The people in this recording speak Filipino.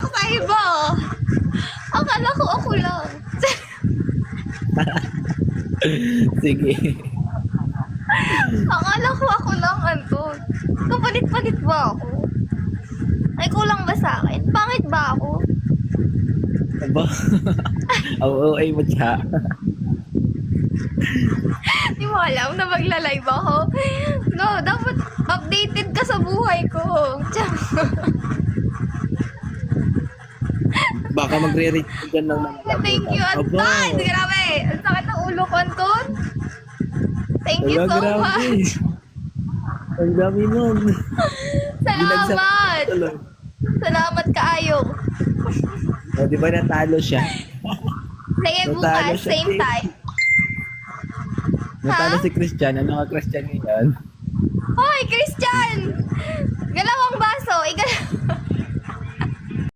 Kakaiba. Akala ko ako lang. Sige. Akala ko ako lang, Anton. Kapalit-palit ba ako? Ay, kulang ba sa akin? Pangit ba ako? Aba. Oo, ay mo siya. Di mo alam na magla-live ako? No, dapat updated ka sa buhay ko. Baka magre-reach ka ng mga Thank you, Anton! Grabe! Ang sakit ng ulo ko, Anton! Thank you so much! Ang dami nun. Salamat! Salamat kaayo. O, di ba natalo siya? Sige, Natalo bukas, siya, same eh. time. Natalo Ha? si Christian. Ano ka Christian ngayon? Hoy, Christian! Galawang baso!